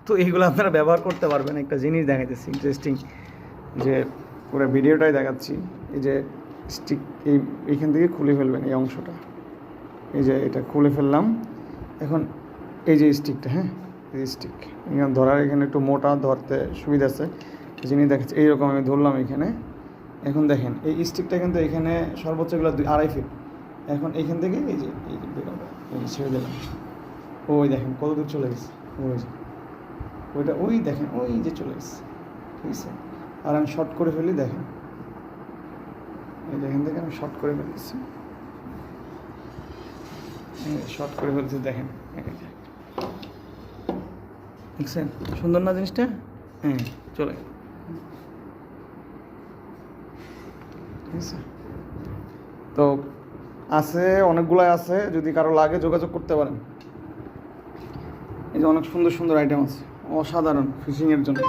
তো এইগুলো আপনারা ব্যবহার করতে পারবেন। একটা জিনিস দেখাইতেছি ইন্টারেস্টিং, যে পুরো ভিডিওটাই দেখাচ্ছি। এই যে স্টিক, এইখান থেকে খুলে ফেলবেন এই অংশটা, এই যে এটা খুলে ফেললাম। এখন এই যে স্টিকটা, হ্যাঁ এই স্টিক এখানে ধরার, এখানে একটু মোটা, ধরতে সুবিধা আছে। জিনিস দেখাচ্ছে এইরকম আমি ধরলাম এখানে। এখন দেখেন এই স্টিকটা কিন্তু এখানে সর্বোচ্চগুলো 2.5 ফিট। এখন এইখান থেকে এই যে বেরোবে, এই যে ছেড়ে দিলাম, ওই দেখেন কত দূর চলে গেছে, ওই যে ওইটা, ওই দেখেন ওই যে চলে গেছে, ঠিক আছে। আর আমি শর্ট করে ফেলি, দেখেন এই দেখেন, দেখেন আমি শর্ট করে ফেলতেছি, শর্ট করে ফেলতেছি, দেখেন দেখছেন সুন্দর না জিনিসটা? হ্যাঁ চলে, ঠিক আছে। তো আছে অনেকগুলাই আছে, যদি কারো লাগে যোগাযোগ করতে পারেন। এই যে অনেক সুন্দর সুন্দর আইটেম আছে, অসাধারণ ফিশিংয়ের জন্য।